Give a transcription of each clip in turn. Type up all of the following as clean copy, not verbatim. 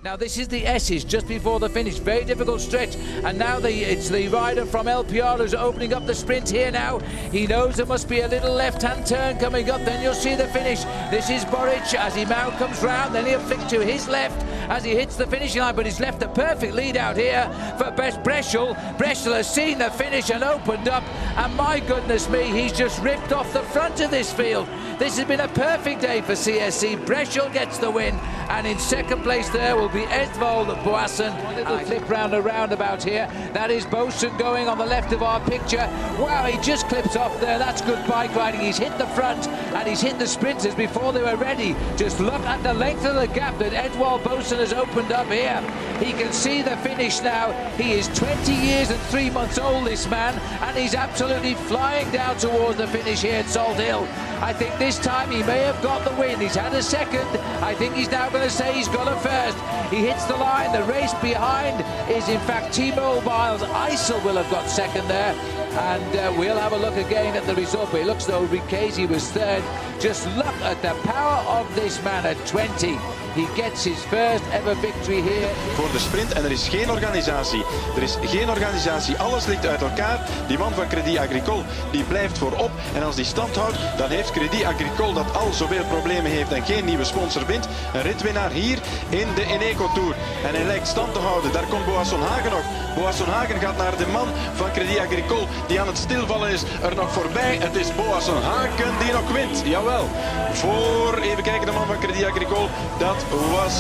Now this is the S's just before the finish, very difficult stretch, and now it's the rider from LPR who's opening up the sprint here now. He knows there must be a little left-hand turn coming up, then you'll see the finish. This is Boric as he now comes round, then he'll flick to his left as he hits the finishing line, but he's left a perfect lead out here for Breschel. Breschel has seen the finish and opened up, and my goodness me, he's just ripped off the front of this field. This has been a perfect day for CSC. Breschel gets the win, and in second place there will be Edvald Boasson. One little flip round a roundabout here. That is Boasson going on the left of our picture. Wow, he just clips off there. That's good bike riding. He's hit the front and he's hit the sprinters before they were ready. Just look at the length of the gap that Edvald Boasson has opened up here. He can see the finish now. He is 20 years and 3 months old, this man, and he's absolutely flying down towards the finish here at Salt Hill. I think this time he may have got the win. He's had a second. I think he's now going to say he's got a first. He hits the line. The race behind is in fact T-Mobile's Isel will have got second there. And we'll have a look again at the result, but it looks though Ricchesi was third. Just look at the power of this man at 20. He gets his first ever victory here. Voor de sprint en er is geen organisatie. Er is geen organisatie. Alles ligt uit elkaar. Die man van Crédit Agricole die blijft voorop. En als die stand houdt, dan heeft Crédit Agricole dat al zoveel problemen heeft en geen nieuwe sponsor vindt. Een ritwinnaar hier in de Eneco Tour. En hij lijkt stand te houden. Daar komt Boasson Hagen nog. Boasson Hagen gaat naar de man van Crédit Agricole die aan het stilvallen is. Er nog voorbij. Het is Boasson Hagen die nog wint. Jawel. Voor, even kijken, de man van Crédit Agricole. Dat was,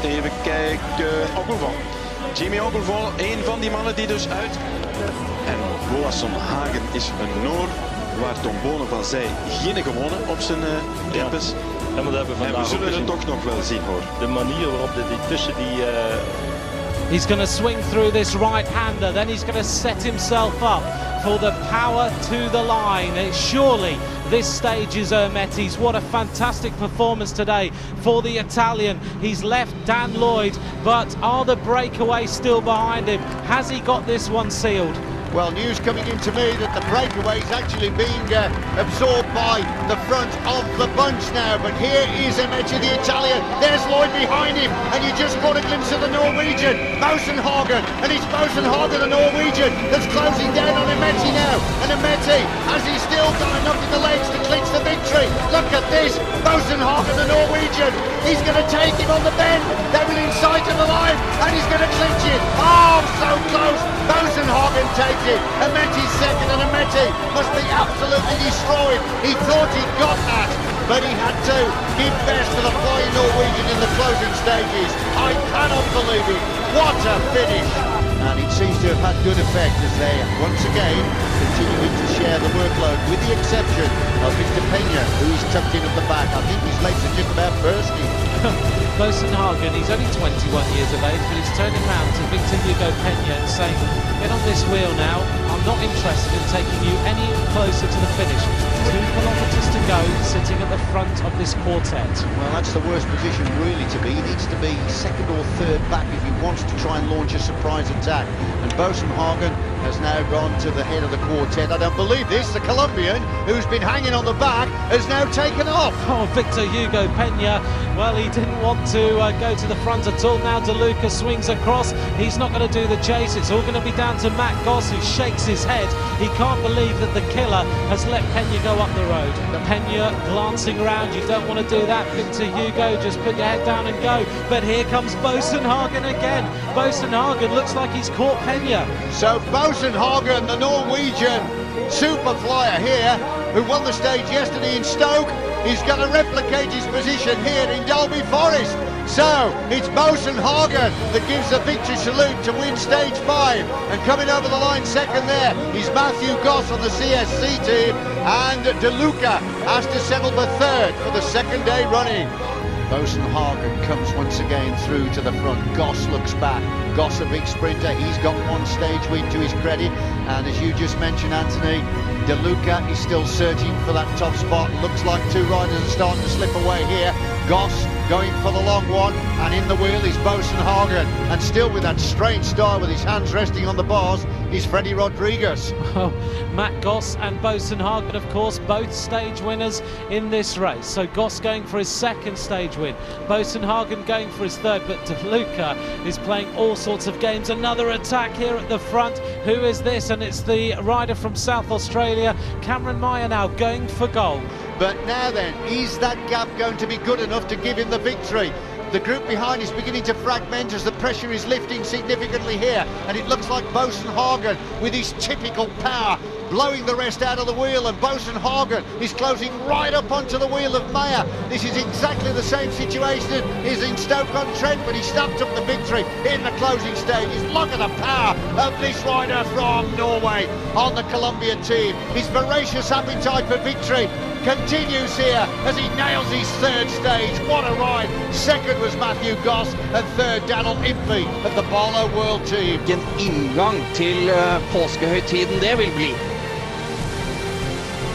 even kijken, Ogulvon. Jimmy Ogulvon, een van die mannen die dus uit. En Boasson Hagen is een Noor waar Tom Bonen van zei geen gewonnen op zijn rippes. Ja, maar dat hebben we en we zullen het toch nog wel zien, hoor. De manier waarop die tussen die... He's going to swing through this right-hander, then he's going to set himself up for the power to the line. Surely this stage is Ermetti's. What a fantastic performance today for the Italian. He's left Dan Lloyd, but are the breakaways still behind him? Has he got this one sealed? Well, news coming in to me that the breakaway is actually being absorbed by the front of the bunch now. But here is Ermetti, the Italian. There's Lloyd behind him, and you just caught a glimpse of the Norwegian, Boasson Hagen. And it's Boasson Hagen, the Norwegian, that's closing down on Ermetti now. And Ermetti, has he still got enough in the legs to clinch the victory? Look at this, Boasson Hagen, the Norwegian. He's going to take him on the bend. They're within sight of the line, and he's going to clinch it. Oh, so close. Boasson Hagen takes it. Ermetti's second, and Ermetti must be absolutely destroyed. He thought he'd got that, but he had to give best to the flying Norwegian in the closing stages. I cannot believe it. What a finish. And it seems to have had good effect as they once again continuing to share the workload, with the exception of Victor Peña, who is tucked in at the back. I think his legs are just about bursting. Boasson Hagen, he's only 21 years of age, but he's turning round to Victor Peña and saying, get on this wheel now, I'm not interested in taking you any closer to the finish. 2 kilometres to go, sitting at the front of this quartet. Well, that's the worst position really to be. He needs to be second or third back if he wants to try and launch a surprise attack. And Boasson Hagen has now gone to the head of the quartet. I don't believe this. The Colombian, who's been hanging on the back, has now taken off. Oh, Victor Peña, well, he didn't want to go to the front at all. Now De Luca swings across. He's not going to do the chase. It's all going to be down to Matt Goss, who shakes his head. He can't believe that the killer has let Peña go up the road. Peña glancing around. You don't want to do that, Victor Hugo. Just put your head down and go. But here comes Boasson Hagen again. Boasson Hagen looks like he's caught Peña. So Boasson Hagen, the Norwegian super flyer here, who won the stage yesterday in Stoke, he's going to replicate his position here in Dalby Forest. So it's Boasson Hagen that gives the victory salute to win stage 5, and coming over the line second there is Matthew Goss on the CSC team, and De Luca has to settle for third for the second day running. Boasson Hagen comes once again through to the front. Goss looks back. Goss, a big sprinter, he's got one stage win to his credit, and as you just mentioned, Anthony, De Luca is still searching for that top spot. Looks like 2 riders are starting to slip away here. Goss going for the long one, and in the wheel is Boasson Hagen, and still with that strange style with his hands resting on the bars is Freddie Rodriguez. Oh, Matt Goss and Boasson Hagen, of course, both stage winners in this race. So Goss going for his second stage win, Boasson Hagen going for his third, but De Luca is playing all sorts of games. Another attack here at the front. Who is this? And it's the rider from South Australia, Cameron Meyer, now going for goal. But now then, is that gap going to be good enough to give him the victory? The group behind is beginning to fragment as the pressure is lifting significantly here, and it looks like Boasson Hagen with his typical power blowing the rest out of the wheel, and Boasson Hagen is closing right up onto the wheel of Meyer. This is exactly the same situation as in Stoke-on-Trent when he snapped up the victory in the closing stages. Look at the power of this rider from Norway on the Columbia team. His voracious appetite for victory continues here as he nails his third stage. What a ride! Second was Matthew Goss, and third Daniel Impey of the Barlow World Team. Hvilken inngang til påskehøytiden det vil bli.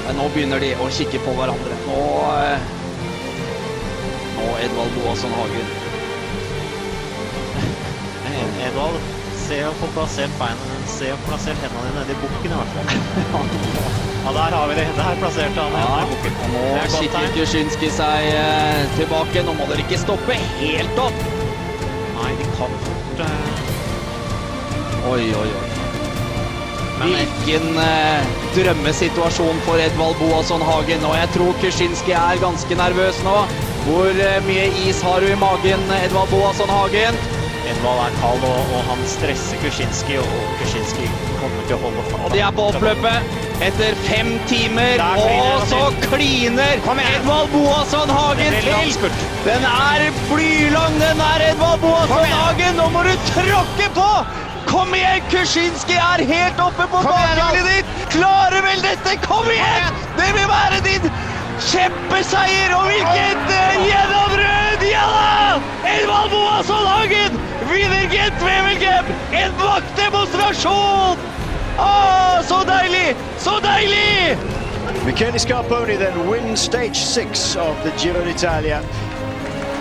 Men nå begynner de å kikke på hverandre. Nå Edvald Boasson Hagen. Edvald, se å få plassert beina, se å få plassert hendene dine nede i bukken i hvert fall. Ja, der har vi det. Der plasserte han hendene i bukken. Og nå kikker Htc-Highroad seg tilbake. Nå må dere ikke stoppe helt opp. Nei, de kan fort... Oi. Hvilken drømmesituasjon for Edvald Boasson Hagen. Og jeg tror Htc-Highroad ganske nervøs nå. Hvor mye is har du i magen, Edvald Boasson Hagen? Edvald kald, og han stresser Htc-Highroad, og Htc-Highroad kommer til å holde fast. Og de på oppløpet etter 5 timer, og så kliner Edvald Boasson Hagen til! Den blylang, den Edvald Boasson Hagen! Nå må du tråkke på! Kom igjen, Htc-Highroad helt oppe på bakhjulet ditt! Klarer vel dette? Kom igjen! Det vil være din kjempeseier, og hvilket gjennombrudd! Ja da! Edvald Boasson Hagen vinner Gent-Wevelgem! En maktdemonstrasjon! Så deilig! Så deilig! Michele Scarponi then wins stage 6 of the Giro d'Italia,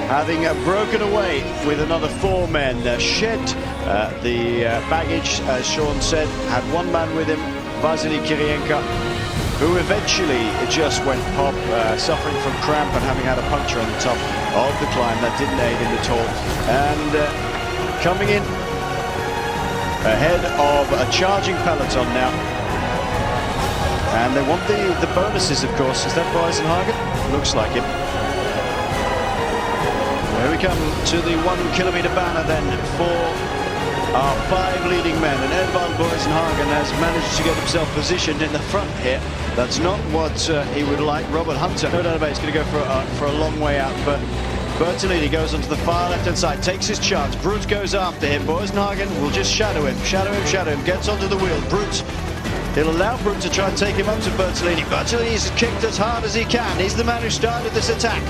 having broken away with another 4 men. Shed the baggage, as Sean said, had 1 man with him, Vasily Kirienka, who eventually just went pop, suffering from cramp and having had a puncture on the top of the climb. That didn't aid him at all. And coming in ahead of a charging peloton now. And they want the bonuses, of course. Is that Boasson Hagen? Looks like it. Here we come to the 1 kilometer banner then for our 5 leading men. And Edvald Boasson Hagen has managed to get himself positioned in the front here. That's not what he would like. Robert Hunter, no doubt about it, he's going to go for a long way out. But Bertolini goes onto the far left-hand side, takes his chance. Brute goes after him. Boasson Hagen will just shadow him, gets onto the wheel. Brute, he'll allow Brute to try and take him up to Bertolini. Bertolini's kicked as hard as he can. He's the man who started this attack.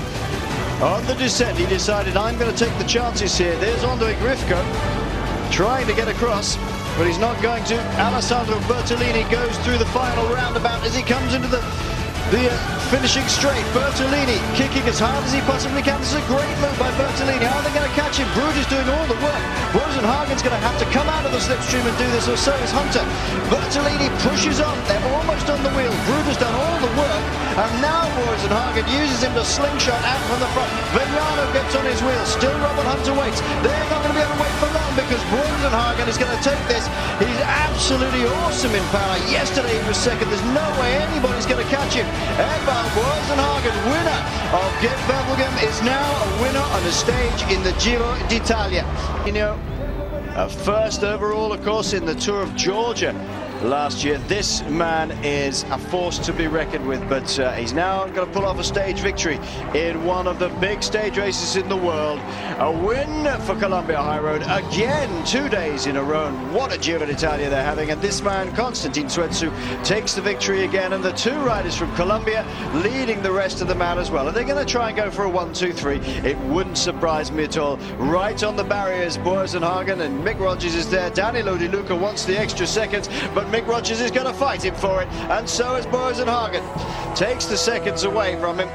On the descent, he decided, I'm going to take the chances here. There's Andre Grifko, trying to get across, but he's not going to. Alessandro Bertolini goes through the final roundabout as he comes into the finishing straight. Bertolini kicking as hard as he possibly can. This is a great move by Bertolini. How are they going to catch him? Brute is doing all the work. Boasson Hagen's going to have to come out of the slipstream and do this, or so is Hunter. Bertolini pushes on. They're almost on the wheel. Brute has done all the work, and now Boasson Hagen uses him to slingshot out from the front. Vignano gets on his wheel. Still Robert Hunter waits. They're not going to be able to wait for long because Boasson Hagen is going to take this. He's absolutely awesome in power. Yesterday he was second. There's no way anybody's going to catch him. Edvald Boasson Hagen, winner of Gent-Wevelgem, is now a winner on the stage in the Giro d'Italia. You know, first overall, of course, in the Tour of Georgia last year. This man is a force to be reckoned with, but he's now going to pull off a stage victory in one of the big stage races in the world. A win for Columbia-Highroad again, 2 days in a row. What a Giro d'Italia they're having, and this man, Konstantin Suetsu, takes the victory again, and the 2 riders from Columbia leading the rest of them out as well. Are they going to try and go for a 1-2-3? It wouldn't surprise me at all. Right on the barriers, Boasson Hagen, and Mick Rogers is there. Danilo Di Luca wants the extra seconds, but Mick Rogers is going to fight him for it, and so is Boasson Hagen. Takes the seconds away from him.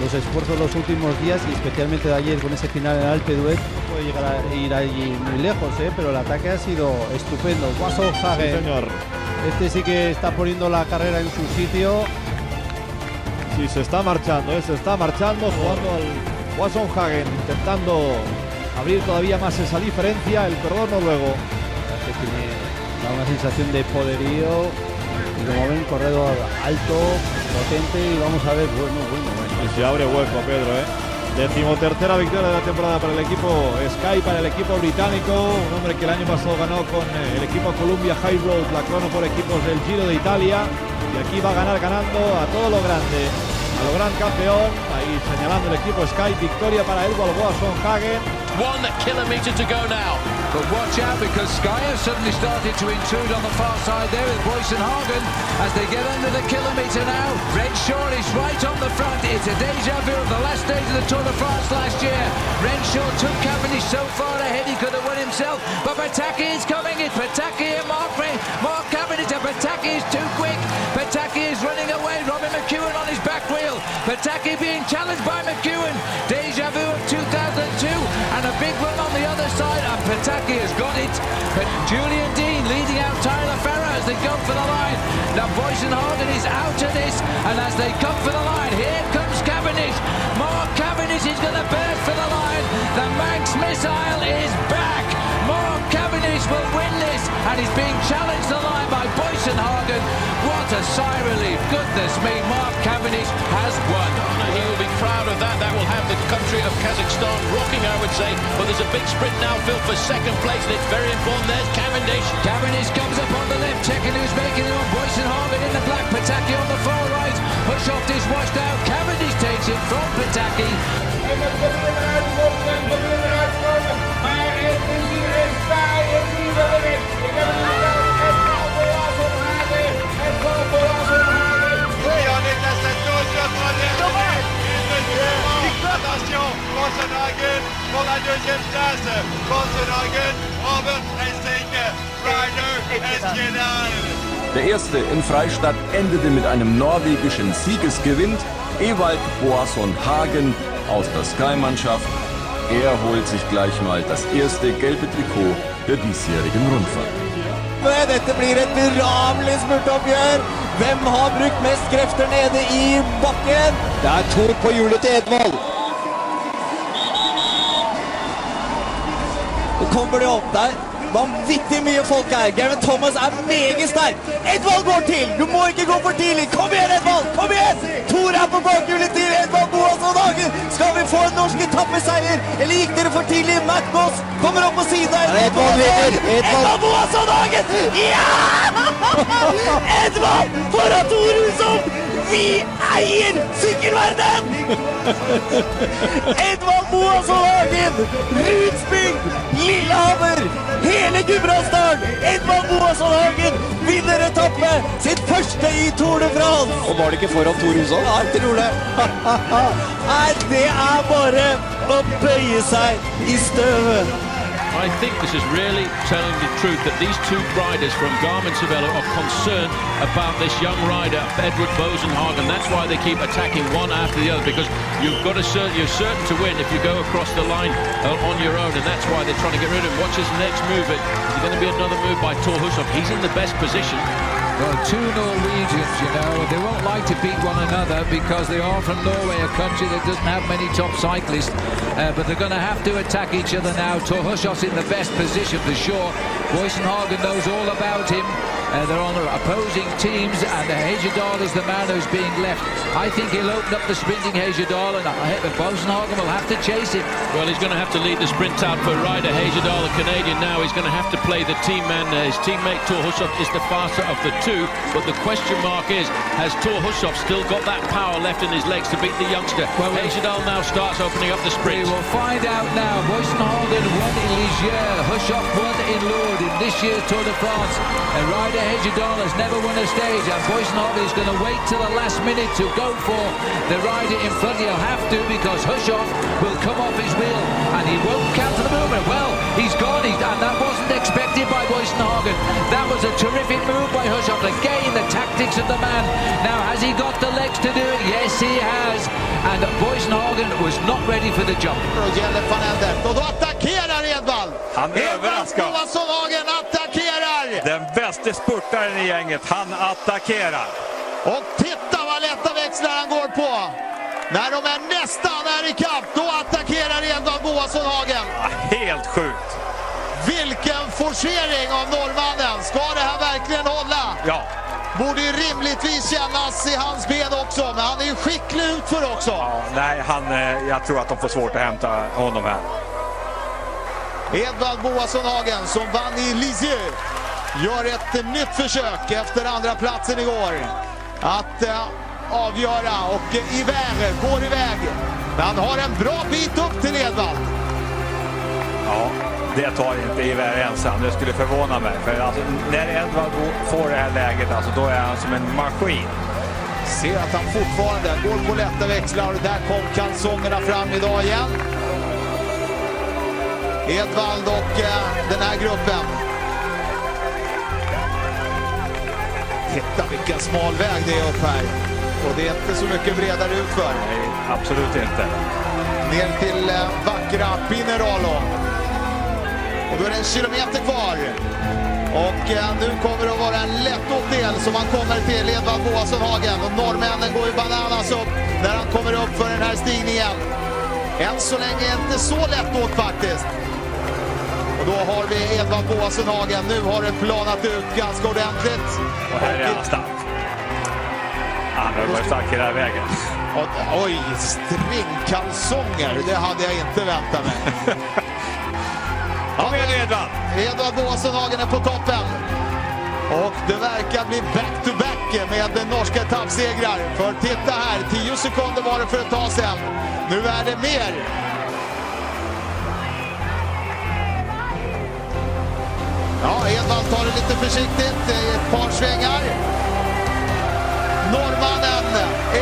los esfuerzos los últimos días y especialmente de ayer con ese final en Alpe d'Huez. No puede llegar a ir ahí muy lejos, pero el ataque ha sido estupendo. Boasson Hagen, Sí, señor. este sí que está poniendo la carrera en su sitio. Sí, se está marchando, jugando al Boasson Hagen, intentando abrir todavía más esa diferencia, el corredor noruego. Que tiene una sensación de poderío y como ven, corredor alto, potente y vamos a ver, bueno. Y se abre hueco, Pedro, 13ª victoria de la temporada para el equipo Sky, para el equipo británico, un hombre que el año pasado ganó con el equipo Htc-Highroad, la crono por equipos del Giro de Italia, y aquí va a ganar ganando a todo lo grande, a lo gran campeón. Ahí señalando el equipo Sky, victoria para Edvald Boasson Hagen. 1 kilometre to go now. But watch out because Sky have suddenly started to intrude on the far side there with Boasson Hagen as they get under the kilometre now. Renshaw is right on the front. It's a deja vu of the last days of the Tour de France last year. Renshaw took Cavendish so far ahead he could have won himself. But Pataki is coming. It's Pataki and Mark Cavendish. And Pataki is too quick. Pataki is running away. Robin McEwen on his back wheel. Pataki being challenged by McEwen. Deja vu of 2002 and a big run on the other side. And Pataki has got it, but Julian Dean leading out Tyler Farrar as they go for the line. Now Boasson Hagen is out of this, and as they come for the line, here comes Cavendish. Mark Cavendish is going to burst for the line. The Manx missile is back. Mark Cavendish will win this, and he's being challenged to the line by Boasson Hagen. What a sigh of relief. Goodness me, Mark Cavendish has won. He will be proud of that. That will have the country of Kazakhstan rocking, I would say. But there's a big sprint now, Phil, for second place, and it's very important. There's Cavendish. Cavendish comes up on the left, checking who's making it on. Boasson Hagen in the black, Pataki on the far right. Hushoft is washed out. Cavendish takes it from Pataki. Attention, Boasson Hagen pour la deuxième place. Boasson Hagen over Helsinki. Ryder Eskedal. Der erste im Freistadt endete mit einem norwegischen Siegesgewinn. Edvald Boasson Hagen aus der Sky-Mannschaft. Er holt sich gleich mal das erste gelbe Trikot der diesjährigen Rundfahrt. Dette blir et beramelig spurtoppgjør. Hvem har brukt mest krefter nede i bakken? Det er Tor på hjulet til Edvald. Nå kommer de opp der. Vanvittig mye folk her. Gavin Thomas er meget sterk. Edvald går til. Du må ikke gå for tidlig. Kom igjen, Edvald. Kom igjen. Tor er på bakhjulet til Edvald Boasson Hagen. Skal vi få en norsk etappeseier? Eller gikk dere for tidlig? Maxbo kommer opp på siden her. Edvald Boasson Hagen. Ja! Edvald foran Tor Hushovd. Vi eier sykkelverden! Edvald Boasson Hagen, Rudsbygd, Lillehammer, hele Gudbrandsdalen. Edvald Boasson Hagen vinner etappe, sitt første i Tour de France. Og var det ikke foran Tor Hushovd? Ja, jeg tror det. Nei, det er bare å bøye seg i støvet. I think this is really telling the truth that these two riders from Garmin-Cervelo are concerned about this young rider, Edvald Boasson Hagen. That's why they keep attacking one after the other, because you're certain to win if you go across the line on your own, and that's why they're trying to get rid of him. Watch his next move. It's going to be another move by Tor Hushovd. He's in the best position. Well, two Norwegians, they won't like to beat one another because they are from Norway, a country that doesn't have many top cyclists, but they're going to have to attack each other now. Tor Hushovd's in the best position for sure. Boasson Hagen knows all about him. They're on opposing teams, and Heyerdahl is the man who's being left. I think he'll open up the sprinting Heyerdahl, and Boasson Hagen will have to chase him. Well, he's going to have to lead the sprint out for Ryder Heyerdahl, a Canadian now. He's going to have to play the team man. His teammate Tor Hushovd is the faster of the two, but the question mark is, has Tor Hushovd still got that power left in his legs to beat the youngster? Well, Heyerdahl now starts opening up the sprint. We will find out now. Boasson Hagen won in Ligier, Hushovd won in Lourdes in this year's Tour de France, and Ryder Heyerdahl has never won a stage, and Boasson Hagen is going to wait till the last minute to go for the rider in front. He'll have to, because Hushovd will come off his wheel and he won't counter the movement. Well, he's gone, and that wasn't expected by Boasson Hagen. That was a terrific move by Hushovd. Again, the tactics of the man. Now, has he got the legs to do it? Yes, he has. And Boasson Hagen was not ready for the jump. Och då attackerar Edvald. Han överraskar. Boasson Hagen attackerar. Den bästa spurtaren i gänget, han attackerar. Och titta vad lätta växlar han går på. När de är nästan här i kamp, då attackerar Edvald Boasson Hagen. Helt sjukt. Vilken forcering av norrmannen. Ska det här verkligen hålla? Ja. Borde ju rimligtvis kännas i hans ben också, men han är ju skicklig utför också. Ja, nej, jag tror att de får svårt att hämta honom här. Edvald Boasson Hagen som vann i Lisieux gör ett nytt försök efter andra platsen igår att avgöra och går iväg. Men han har en bra bit upp till Edvald. Ja, det tar inte Iver ensam. Det skulle förvåna mig. För alltså, när Edvald får det här läget, alltså, då är han som en maskin. Ser att han fortfarande går på lätta växlar och där kom kalsongerna fram idag igen. Edvald och den här gruppen. Titta vilken smal väg det är upp här. Och det är inte så mycket bredare utför. Nej, absolut inte. Ner till vackra Pinerolo. Och då är det 1 kilometer kvar. Och nu kommer det att vara en lättåt del som han kommer till Edvald Boasson Hagen. Och norrmännen går ju bananas upp när han kommer upp för den här stigningen. Än så länge inte så lättåt faktiskt. Och då har vi Edvald Boasson Hagen. Nu har det planat ut ganska ordentligt. Och här är han stark. Han har varit stark hela vägen. Oj, stringkalsonger. Det hade jag inte väntat mig. Kom igen Edvald! Edvald Boasson Hagen är på toppen. Och det verkar bli back-to-back med den norska etappsegrar. För titta här, 10 sekunder var det för ett tag sedan. Nu är det mer. Ja, Edvald tar det lite försiktigt i ett par svängar. Norrmannen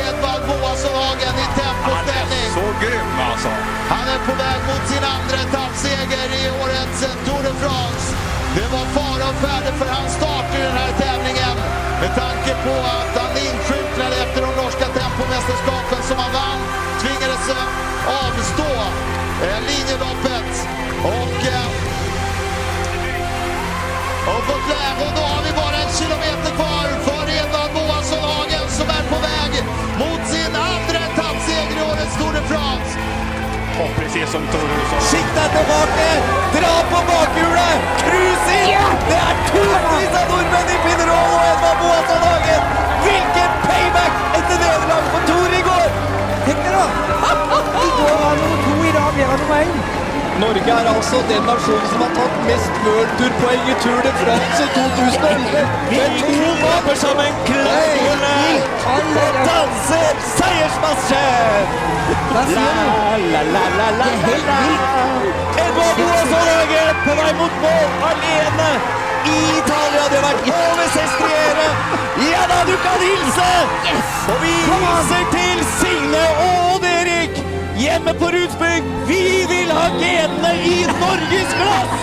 Edvald Boasson Hagen i tempoställning. Han är så grym alltså. Han är på väg mot sin andra etappseger i årets Tour de France. Det var fara och färde för hans start i den här tävlingen. Med tanke på att han insjuknade efter de norska tempomästerskapen som han vann. Tvingades avstå linjeloppet. Och då har vi bara 1 kilometer kvar för Edvald Boasson Hagen som är på väg mot sin andra etappseger i årets Tour de France. Och precis som Torhusson. Sikta tillbaka, dra på bakhjulet, krus in! Det är tusvis av norrmän i Pinerolo och Edvald Boasson Hagen. Vilken payback efter nederlag på Tour igår! Tänk dig då! Igår var nummer 2, idag blir han nummer 1. Norge er altså den nasjonen som har tatt mest World Tour-poeng i Tour de France i 2011. Med 2 kamper som en klassgående og danser seiersmarsjen! La-la-la-la-la-la. Edvald Boasson Hagen på vei mot mål alene i Italia. Det har vært over 60 år. Ja da, du kan hilse! Og vi hilser til Signe og Erik. Hjemme på Rudsbygd, vi vil ha genene i Norges klass!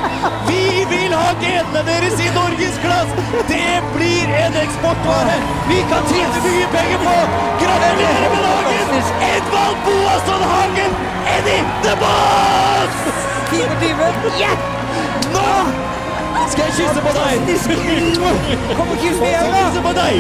Vi vil ha genene deres i Norges klass! Det blir en eksportvare vi kan tjene mye penger på! Gratulerer med dagen! Edvald Boasson Hagen, Eddie the Boss! 24, ja! Nå skal jeg kysse på deg! Kom og kysse meg, da! Kysse på deg!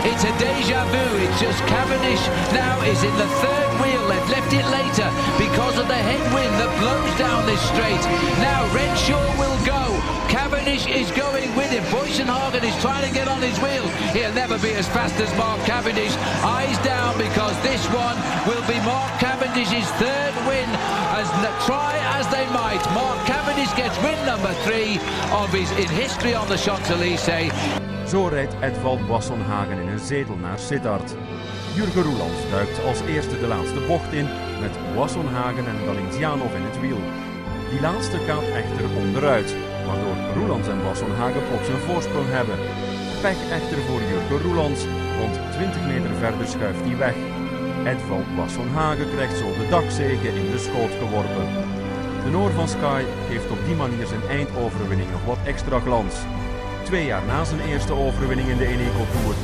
It's a deja vu. It's just Cavendish now is in the third wheel. They've left it later because of the headwind that blows down this straight. Now Renshaw will go. Cavendish is going with him. Boasson Hagen is trying to get on his wheel. He'll never be as fast as Mark Cavendish. Eyes down because this one will be Mark Cavendish's third win. As try as they might, Mark Cavendish gets win number 3 of his in history on the Champs-Élysées. Zo rijdt Edvald Boasson Hagen in een zetel naar Sittard. Jurgen Roelands duikt als eerste de laatste bocht in met Boasson Hagen en Valencianov in het wiel. Die laatste gaat echter onderuit, waardoor Roelands en Boasson Hagen plots een voorsprong hebben. Pech echter voor Jurgen Roelands, want 20 meter verder schuift hij weg. Edvald Boasson Hagen krijgt zo de dagzege in de schoot geworpen. De Noor van Sky geeft op die manier zijn eindoverwinning nog wat extra glans. 2 jaar na zijn eerste overwinning in de Eneco Tour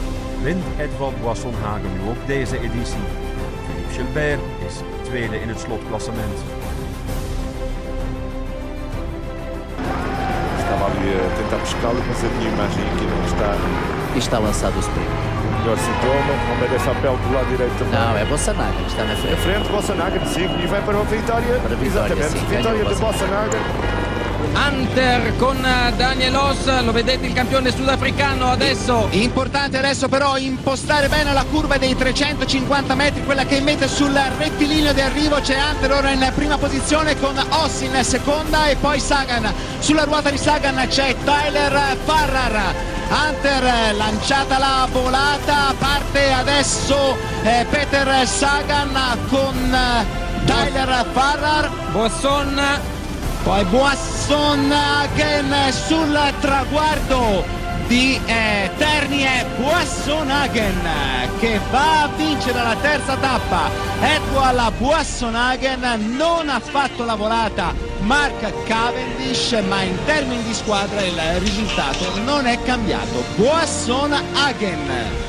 wint Edvald Boasson Hagen nu ook deze editie. Philippe Gilbert is tweede in het slotklassement. Estava ali a tentar buscá-lo, mas havia imagem aqui não está. Está lançado o sprint. Melhor sintoma, Almeida Chapéu do lado direito também. Não, é Boasson Hagen, está na frente. Na frente, Boasson Hagen, sim, e vai para a vitória. Para a vitória, exatamente, sim, vitória de Boasson Hagen. Hunter con Daniel Oss, lo vedete il campione sudafricano adesso. Importante adesso però impostare bene la curva dei 350 metri, quella che mette sul rettilineo di arrivo. C'è Hunter ora in prima posizione con Oss in seconda e poi Sagan. Sulla ruota di Sagan c'è Tyler Farrar. Hunter lanciata la volata, parte adesso Peter Sagan con Tyler Farrar. Boasson, poi Boasson Hagen sul traguardo di Ternie. Boasson Hagen che va a vincere la terza tappa. Edvald Boasson Hagen non ha fatto la volata Mark Cavendish, ma in termini di squadra il risultato non è cambiato. Boasson Hagen.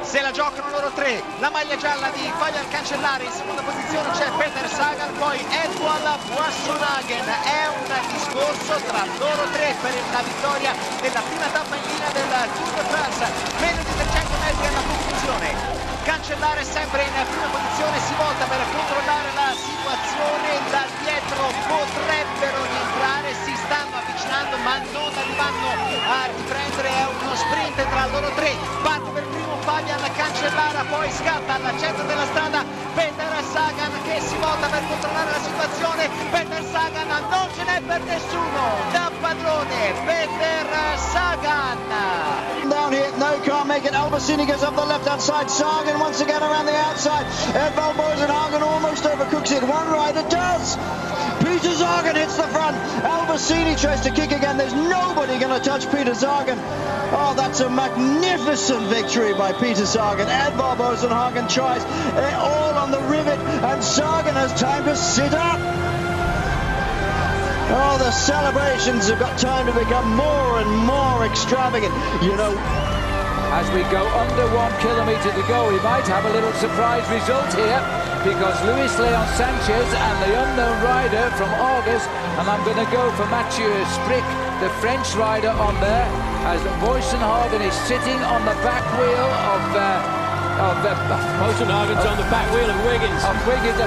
Se la giocano loro tre, la maglia gialla di Fabian Cancellara, in seconda posizione c'è Peter Sagan, poi Edvald Boasson Hagen. È un discorso tra loro tre per la vittoria della prima tappa in linea del Tour de France. Meno di 300 metri alla conclusione. Cancellara è sempre in prima posizione, si volta per controllare la situazione, da dietro potrebbero rientrare, si stanno avvicinando ma non arrivando a riprendere. È uno sprint tra loro tre. Parte per primo Fabian Cancellara, poi scatta al centro della strada Peter Sagan che si volta per controllare la situazione. Peter Sagan, non ce n'è per nessuno, da padrone Peter Sagan. Down here, no car make it. Albassini goes up the left hand side. Sagan once again around the outside. Edvald Boasson Hagen almost overcooks it. One rider does. Peter Sagan hits the front. Albassini tries to kick again. There's nobody going to touch Peter Sagan. Oh, that's a magnificent victory by Peter Sagan. Edvald Boasson Hagen tries all on the rivet, and Sagan has time to sit up. Oh, the celebrations have got time to become more and more extravagant. You know, as we go under 1 kilometre to go, we might have a little surprise result here, because Luis Leon Sanchez and the unknown rider from August, and I'm going to go for Mathieu Sprick, the French rider, on there, as Boasson Hagen is sitting on the back wheel of Boasson Hagen's on the back wheel of Wiggins. I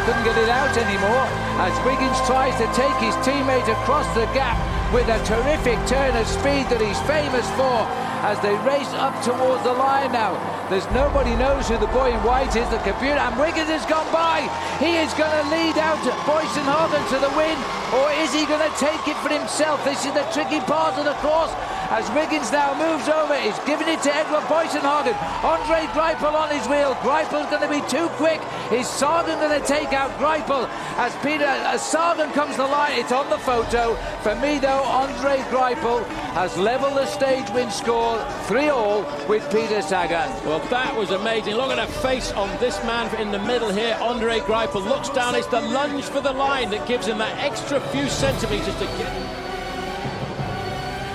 couldn't get it out anymore, as Wiggins tries to take his teammate across the gap with a terrific turn of speed that he's famous for, as they race up towards the line now. There's nobody knows who the boy in white is, the computer, and Wiggins has gone by. He is going to lead out Boasson Hagen to the win, or is he going to take it for himself? This is the tricky part of the course, as Wiggins now moves over. He's giving it to Edvald Boasson Hagen. Andre Greipel on his wheel. Greipel's going to be too quick. Is Sagan going to take out Greipel? As Sagan comes to the line, it's on the photo. For me though, Andre Greipel has levelled the stage win score 3-all with Peter Sagan. Well, that was amazing. Look at the face on this man in the middle here. Andre Greipel looks down. It's the lunge for the line that gives him that extra few centimetres to get.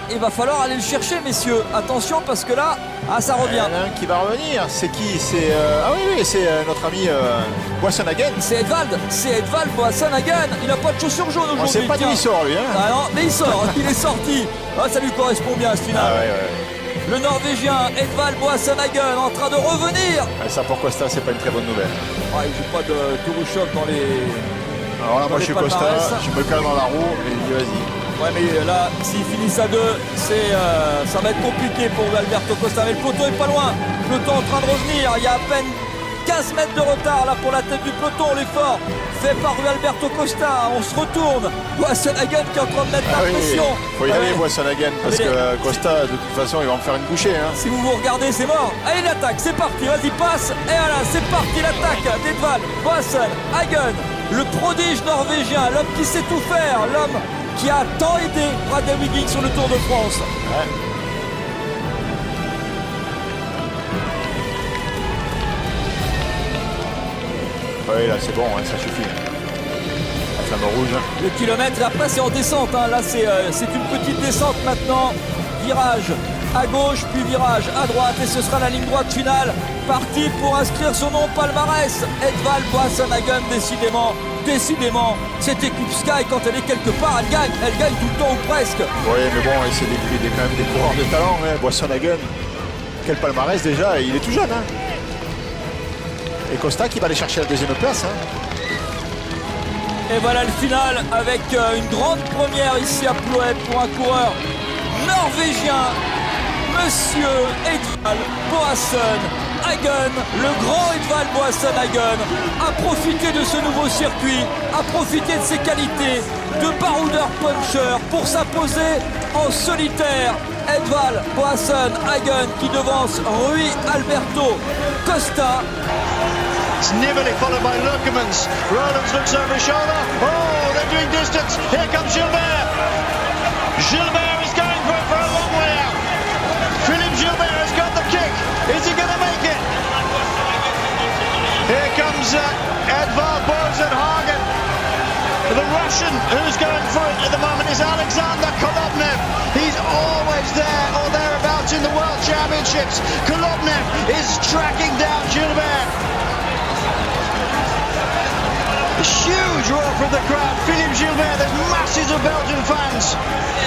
Il va falloir aller le chercher, messieurs. Attention, parce que là, ça revient. Il y en a un qui va revenir. C'est qui? C'est c'est notre ami Boasson Hagen. C'est Edvald Boasson Hagen. Il n'a pas de chaussures jaunes aujourd'hui. On sait pas d'où il sort, lui. Hein. Ah non, mais il sort. Il est sorti. Ah, ça lui correspond bien à ce final. Ah, ouais. Le Norvégien Edvald Boasson Hagen en train de revenir. Ouais, ça pour Costa, c'est pas une très bonne nouvelle. Ah, il joue pas de Tourouchov dans les. Alors là, moi je suis Costa, je me cale dans la roue et je dis vas-y. Ouais, mais là, s'ils finissent à 2, ça va être compliqué pour Alberto Costa. Mais le peloton est pas loin. Le peloton en train de revenir. Il y a à peine 15 mètres de retard là pour la tête du peloton. L'effort fait par Alberto Costa. On se retourne. Boasson Hagen qui est en train de mettre la pression. Il faut y aller, Boasson Hagen, parce que Costa, de toute façon, il va en faire une bouchée. Hein. Si vous regardez, c'est mort. Allez, l'attaque, c'est parti. Vas-y, passe. Et voilà, c'est parti, l'attaque d'Edvald Boasson Hagen. Le prodige norvégien, l'homme qui sait tout faire, l'homme qui a tant aidé Bradley Wiggins sur le Tour de France. Ouais. Oui, là c'est bon, hein, ça suffit. La flamme rouge. Le kilomètre, après c'est en descente. Hein. Là c'est une petite descente maintenant. Virage à gauche, puis virage à droite. Et ce sera la ligne droite finale. Parti pour inscrire son nom au palmarès. Edvald Boasson Hagen, décidément, cette équipe Sky, quand elle est quelque part, elle gagne tout le temps ou presque. Oui, mais bon, c'est quand même des coureurs de talent. Hein. Boasson Hagen, quel palmarès déjà, il est tout jeune. Hein. Et Costa qui va aller chercher la deuxième place. Hein. Et voilà le final avec une grande première ici à Ploé pour un coureur norvégien, Monsieur Edvald Boasson Hagen. Le grand Edvald Boasson Hagen a profité de ce nouveau circuit, a profité de ses qualités de baroudeur puncher pour s'imposer en solitaire. Edvald Boasson Hagen qui devance Rui Alberto Costa. It's Nibali followed by Lukemans. Rollins looks over his shoulder. Oh, they're doing distance. Here comes Gilbert. Gilbert is going for it for a long way out. Philippe Gilbert has got the kick. Is he going to make it? Here comes Edvald Boasson Hagen. The Russian who's going for it at the moment is Alexander Kolobnev. He's always there or thereabouts in the World Championships. Kolobnev is tracking down Gilbert. A huge roar from the crowd. Philippe Gilbert, there's masses of Belgian fans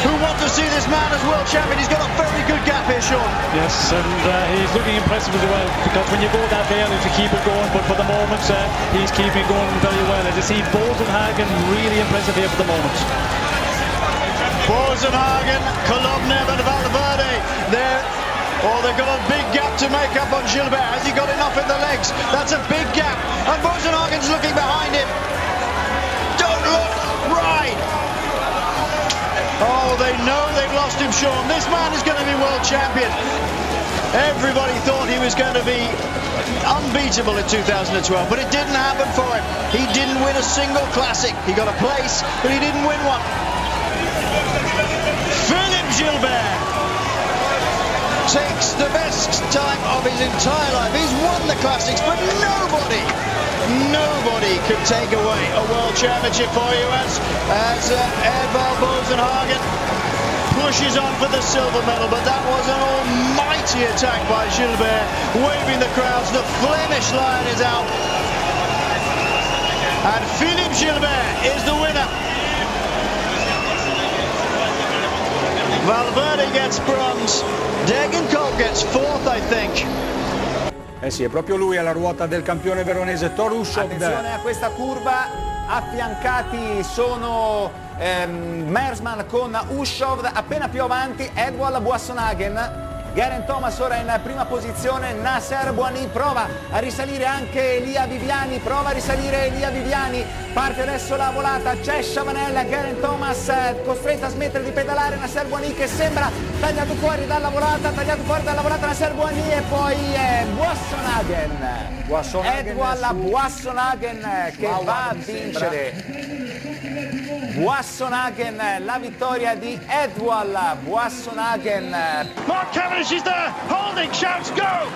who want to see this man as world champion. He's got a very good gap here, Sean. Yes, and he's looking impressive as well, because when you go that early to keep it going, but for the moment he's keeping it going very well. As you see, Boasson Hagen really impressive here for the moment. Boasson Hagen, Kolobnev and Valverde there. Oh, they've got a big gap to make up on Gilbert. Has he got enough in the legs? That's a big gap. And Boasson Hagen's looking behind him. Don't look, right. Oh, they know they've lost him, Sean. This man is going to be world champion. Everybody thought he was going to be unbeatable in 2012, but it didn't happen for him. He didn't win a single classic. He got a place, but he didn't win one. Philippe Gilbert takes the best time of his entire life. He's won the classics, but nobody could take away a world championship for you as Edvald Boasson Hagen pushes on for the silver medal. But that was an almighty attack by Gilbert, waving the crowds. The Flemish Lion is out, and Philippe Gilbert is the winner. Valverde gets bronze. Degenkolb gets fourth, I think. Eh sì, è proprio lui alla ruota del campione veronese Torushov. Attenzione a questa curva, affiancati sono Mersman con Ushov, appena più avanti Edvald Boasson Hagen. Geraint Thomas ora in prima posizione, Nasser Boigny prova a risalire anche Elia Viviani, parte adesso la volata, c'è Chavanel, Geraint Thomas costretto a smettere di pedalare, Nasser Boigny che sembra tagliato fuori dalla volata, Nasser Boigny e poi Boasson Hagen. Edvald Boasson Hagen che va a vincere. Boasson Hagen, la vittoria di Edvald Boasson Hagen. Mark Cavendish is there, holding, shouts go,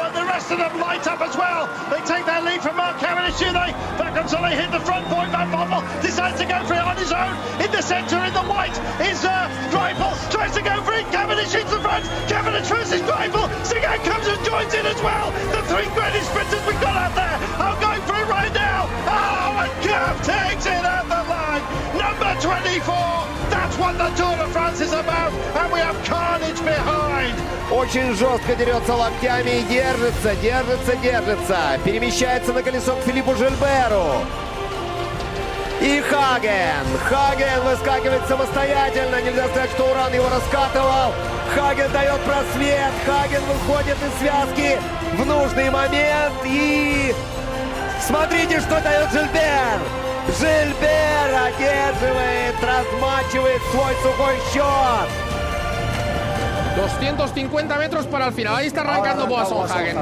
and the rest of them light up as well. They take their lead from Mark Cavendish, do they? Back until they hit the front point. Van Bommel decides to go for it on his own. In the centre, in the white, is Greipel, tries to go for it. Cavendish hits the front. Cavendish versus Greipel. Sagan comes and joins in as well. The three greatest sprinters we've got out there are going for it right now. Oh, and Cav takes it at the line. Number 24. That's what the Tour de France is about. And we have carnage behind. Очень жестко дерется локтями и держится. Перемещается на колесо к Филиппу Жильберу. И Хаген выскакивает самостоятельно. Нельзя сказать, что Уран его раскатывал. Хаген дает просвет, Хаген выходит из связки в нужный момент и... Смотрите, что дает Жильбер! Жильбер одерживает, размачивает свой сухой счет. 250 metros para el final. Ahí está arrancando Boasson Hagen.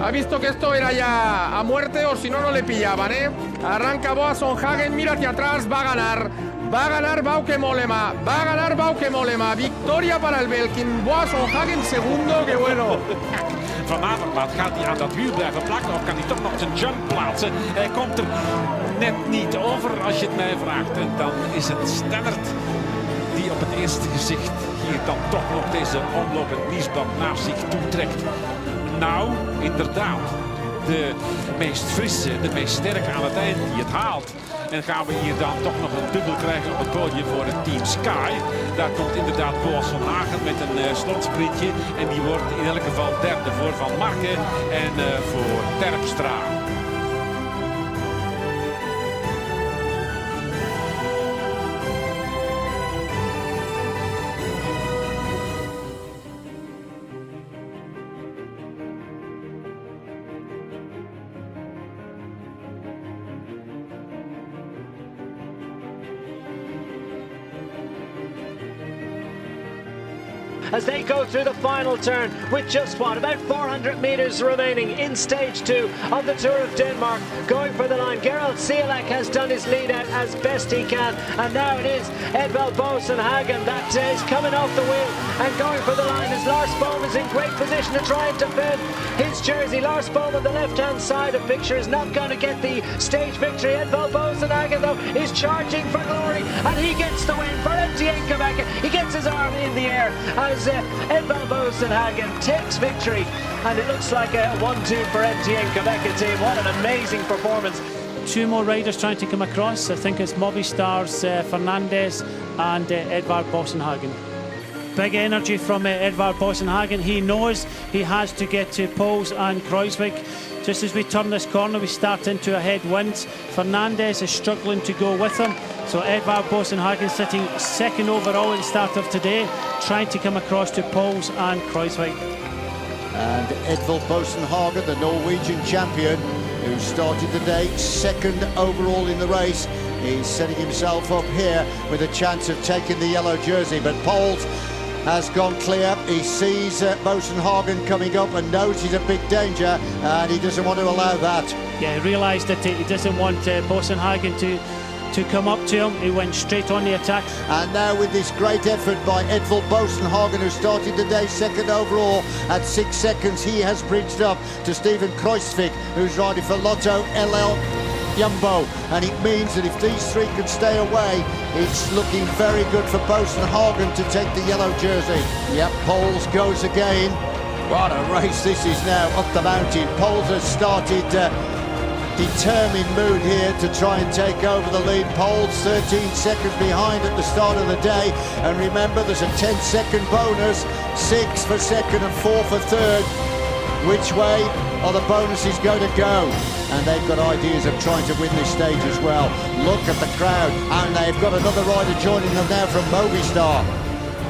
Ha visto que esto era ya a muerte o si no, no le pillaban, ¿eh? Arranca Boasson Hagen, mira hacia atrás, va a ganar. Va a ganar Bauke Mollema. Va a ganar Bauke Mollema. Victoria para el Belkin. Boasson Hagen segundo, qué bueno. Van Avermaet, gaat hij aan dat wiel blijven plakken of kan hij toch nog zijn jump plaatsen? Hij komt er net niet over als je het mij vraagt. En dan is het Stannard die op het eerste gezicht hier dan toch nog deze omlopend niesband naast zich toetrekt. Nou, inderdaad, de meest frisse, de meest sterke aan het eind die het haalt. En gaan we hier dan toch nog een dubbel krijgen op het podium voor het team Sky. Daar komt inderdaad Boasson Hagen met een slotsprintje. En die wordt in elk geval derde voor Van Marken en voor Terpstra. As they go through the final turn with just about 400 meters remaining in stage 2 of the Tour of Denmark. Going for the line, Gerald Ciolek has done his lead out as best he can, and now it is Edvald Boasson Hagen that is coming off the wheel and going for the line as Lars Bohm is in great position to try and defend his jersey. Lars Bohm on the left hand side of picture is not going to get the stage victory. Edvald Boasson Hagen though is charging for glory, and he gets the win for Htc-Highroad. He gets his arm in the air as Edvald Boasson Hagen takes victory, and it looks like a 1-2 for Htc-Highroad team. What an amazing performance. Two more riders trying to come across. I think it's Movistar's Fernandez and Edvald Boasson Hagen. Big energy from Edvald Boasson Hagen. He knows he has to get to Poels and Kruijswijk. Just as we turn this corner, we start into a headwind. Fernandez is struggling to go with him. So Edvald Boasson Hagen sitting second overall at the start of today, trying to come across to Poels and Kruijswijk. And Edvald Boasson Hagen, the Norwegian champion, who started the day second overall in the race, he's setting himself up here with a chance of taking the yellow jersey. But Poels has gone clear. He sees Boasson Hagen coming up and knows he's a big danger, and he doesn't want to allow that. Yeah, he realised that he doesn't want Boasson Hagen to come up to him. He went straight on the attack. And now with this great effort by Edvald Boasson Hagen, who started the day second overall at 6 seconds, he has bridged up to Steven Kruijswijk, who's riding for Lotto LL Jumbo, and it means that if these three can stay away, it's looking very good for Boasson Hagen to take the yellow jersey. Yep, Poels goes again. What a race this is now up the mountain. Poels has started determined mood here to try and take over the lead. Poels 13 seconds behind at the start of the day, and remember there's a 10-second bonus, 6 for second and 4 for third. Which way are the bonuses going to go? And they've got ideas of trying to win this stage as well. Look at the crowd, and they've got another rider joining them now from Movistar.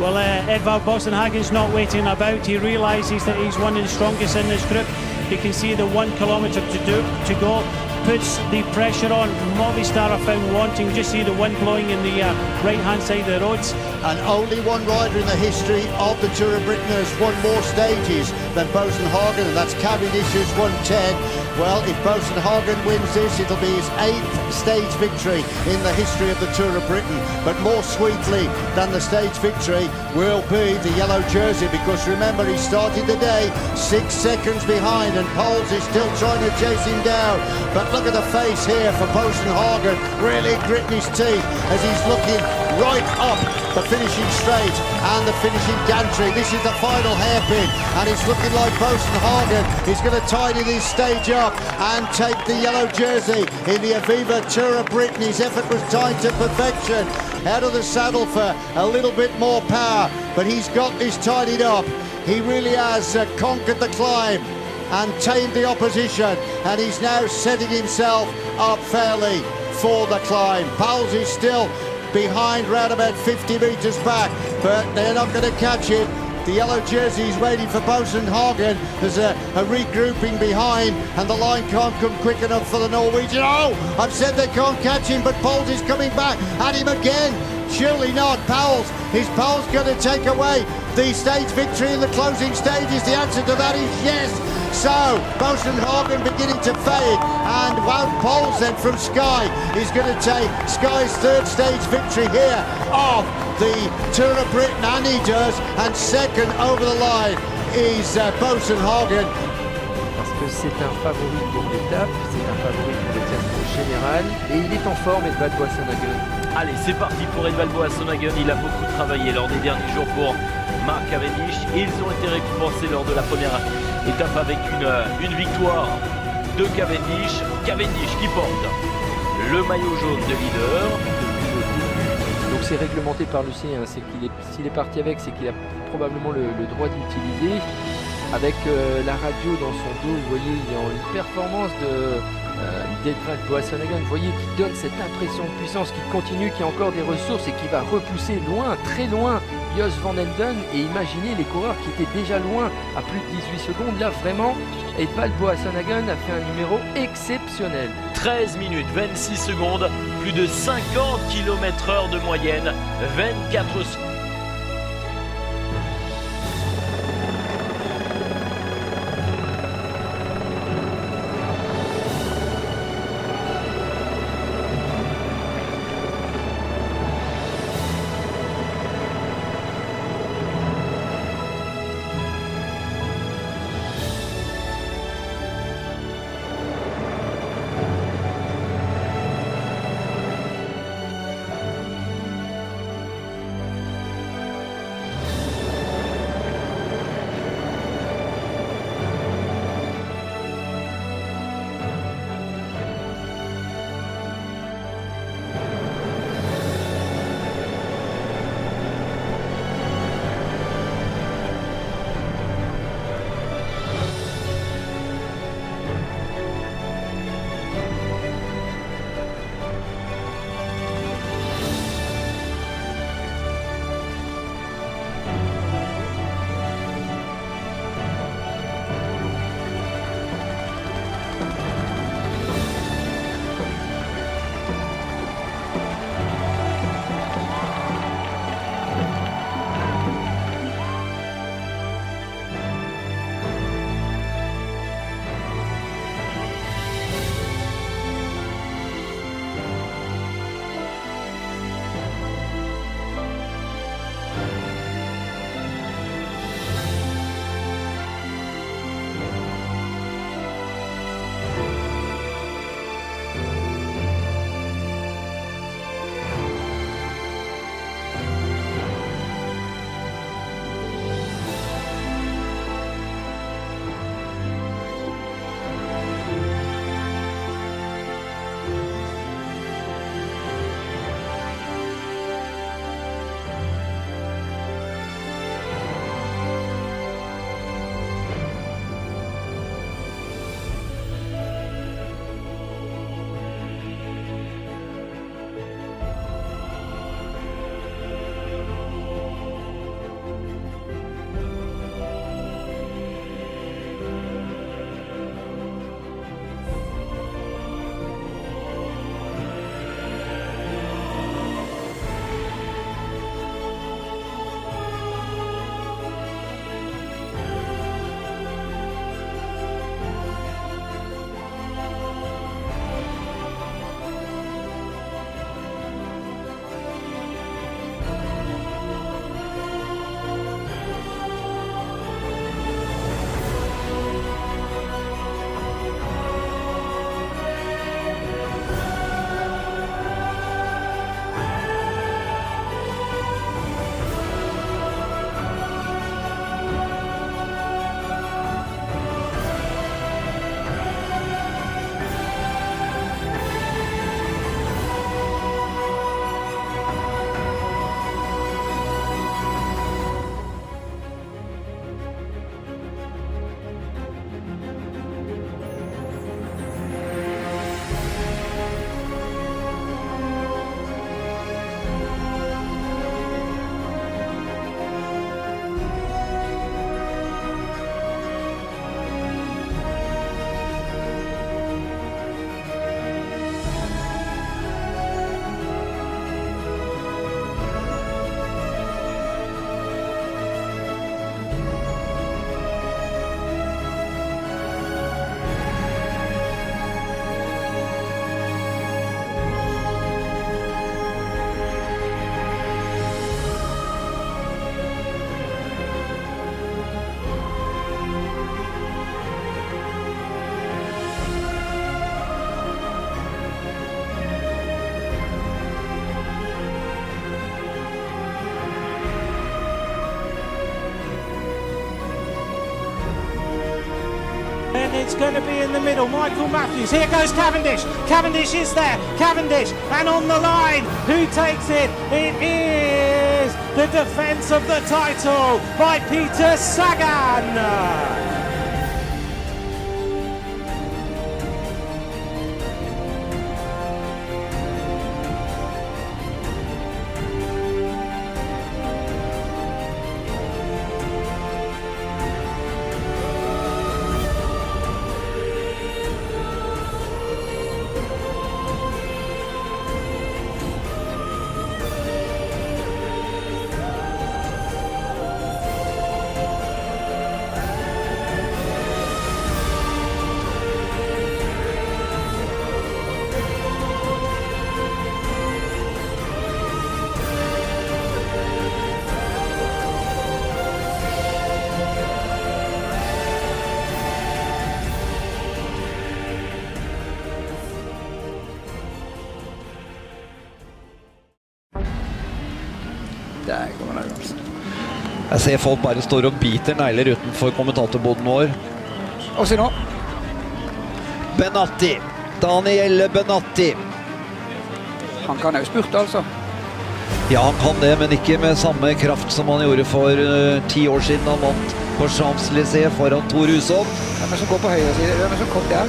Well, Edvald Boasson Hagen's not waiting about. He realises that he's one of the strongest in this group. You can see the 1 kilometre to go. Puts the pressure on. Movistar are found wanting. Just see the wind blowing in the right-hand side of the roads. And only one rider in the history of the Tour of Britain has won more stages than Boasson Hagen, and that's Cavendish, who's won 10. Well, if Boasson Hagen wins this, it'll be his 8th stage victory in the history of the Tour of Britain. But more sweetly than the stage victory will be the yellow jersey, because remember, he started the day 6 seconds behind, and Poels is still trying to chase him down. But look at the face here for Boasson Hagen, really gritting his teeth as he's looking right up the finishing straight and the finishing gantry. This is the final hairpin, and it's looking like Boasson Hagen is going to tidy this stage up and take the yellow jersey in the Aviva Tour of Britain. His effort was timed to perfection. Out of the saddle for a little bit more power, but he's got this tidied up. He really has conquered the climb and tamed the opposition, and he's now setting himself up fairly for the climb. Poels is still behind, round about 50 metres back, but they're not going to catch him. The yellow jersey is waiting for Boasson Hagen. There's a regrouping behind, and the line can't come quick enough for the Norwegian. Oh, I've said they can't catch him, but Poles is coming back at him again. Surely not. Powell's. Is Powell's going to take away the stage victory in the closing stages? The answer to that is yes. So, Boasson Hagen beginning to fade, and Wout Poels then from Sky is going to take Sky's third stage victory here of the Tour of Britain, and he does, and second over the line is Boasson Hagen. Parce que c'est un favori pour l'étape, c'est un favori pour le classement général, et il est en forme, Edvald Boasson Hagen. Allez, c'est parti pour Edvald Boasson Hagen. Il a beaucoup travaillé lors des derniers jours pour Mark Cavendish. Et ils ont été récompensés lors de la première étape avec une victoire de Cavendish. Cavendish qui porte le maillot jaune de leader. Donc c'est réglementé par l'UCI, hein. S'il est parti avec, c'est qu'il a probablement le droit d'utiliser. Avec la radio dans son dos, vous voyez, il est en performance d'Edvald Boasson Hagen, vous voyez, qui donne cette impression de puissance, qui continue, qui a encore des ressources et qui va repousser loin, très loin, Jos van Enden. Et imaginez les coureurs qui étaient déjà loin à plus de 18 secondes. Là, vraiment, Edvald Boasson Hagen a fait un numéro exceptionnel. 13 minutes, 26 secondes, plus de 50 km/h de moyenne, 24 secondes. it's going to be in the middle. Michael Matthews, here goes Cavendish. Cavendish is there. Cavendish, and on the line, who takes it? It is the defence of the title by Peter Sagan. Jeg ser folk bare står og biter negler utenfor kommentatorboden vår. Og se nå. Benatti. Daniel Benatti. Han kan jo spurte, altså. Ja, han kan det, men ikke med samme kraft som han gjorde for 10 år siden. Han vant på Champs-Élysées foran Tor Hushovd. Hvem som går på høyre side? Hvem som kom der?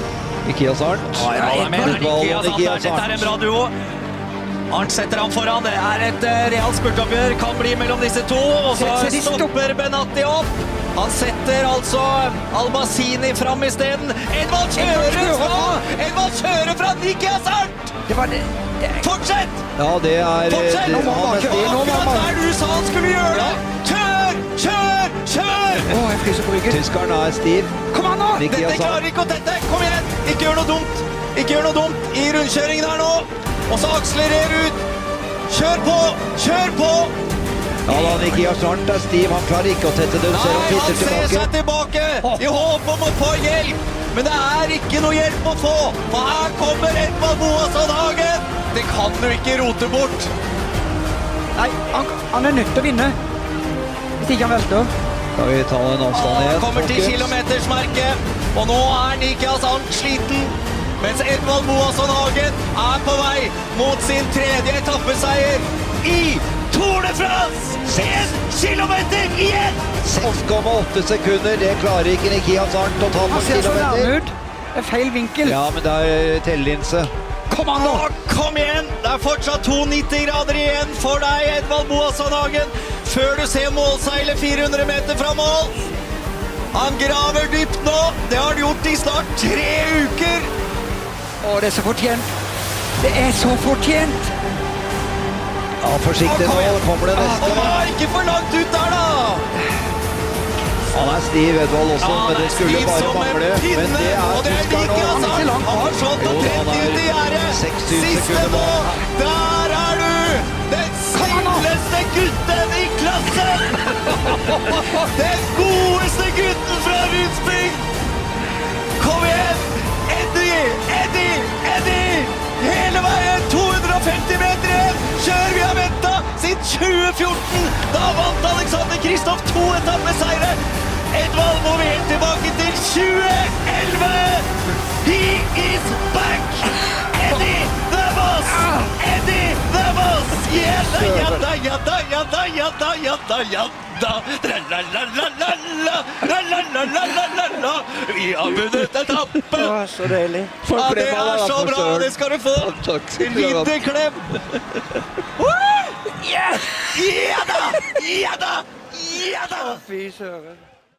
Nikias Arndt. Ja, Nikias Arndt. Dette er en bra duo. Arndt setter han foran, det er et realt spurtoppgjør, kan bli mellom disse to, og så stopper Benatti opp. Han setter altså Albassini fram i stedet. Edvald kjører fra Nikias Arndt! Det var det. Fortsett! Ja, det er... Fortsett! Akkurat der du sa han skulle gjøre det! Kjør! Jeg fryser på ryggen. Tyskeren er stiv. Kom an nå! Dette klarer ikke å tette, kom igjen! Ikke gjør noe dumt i rundkjøringen her nå. Og så akselerer ut. Kjør på! Ja, da Nikias Arndt er stiv. Han klarer ikke å tette det. Nei, han ser seg tilbake i håp om å få hjelp. Men det er ikke noe hjelp å få. For her kommer Edvald Boasson Hagen. Det kan du ikke rote bort. Nei, han er nødt til å vinne. Hvis ikke han velter. Skal vi ta en avstand igjen? Han kommer til kilometersmerket. Og nå er Nikias Arndt sliten. Mens Edvald Boasson Hagen er på vei mot sin 3. etappeseier i Tour de France! 1 kilometer igjen! 6,8 sekunder, det klarer ikke Nikias Arndt å ta på kilometer. Han ser så nærme ut. Det er feil vinkel. Ja, men det er tellinse. Kom an nå! Kom igjen! Det er fortsatt 2,90 grader igjen for deg, Edvald Boasson Hagen, før du ser målseilet 400 meter fra mål. Han graver dypt nå. Det har han gjort i snart 3 uker. Det er så fortjent. Det er så fortjent. Ja, forsiktig nå, kommer det neste. Han var ikke for langt ut der da. Han er stiv, Edvald også, men det skulle bare mangle. Men det er tyskeren nå. Han har slått og 30 ut i gjerdet. Siste nå. Der er du. Den snilleste gutten i klassen. Den godeste gutten fra Rydsbygd. Kom igjen. Eddie! Hele veien, 250 meter igjen! Kjør, vi har ventet siden 2014! Da vant Alexander Kristoff 2 etappeseiere! Edvald må vi helt tilbake til 2011! He is back! Eddie the boss! Eddie the boss! Vi har vunnet etappe! Så deilig. Ja, det er så bra, det skal du få! En liten klem! Ja da! Fy søren.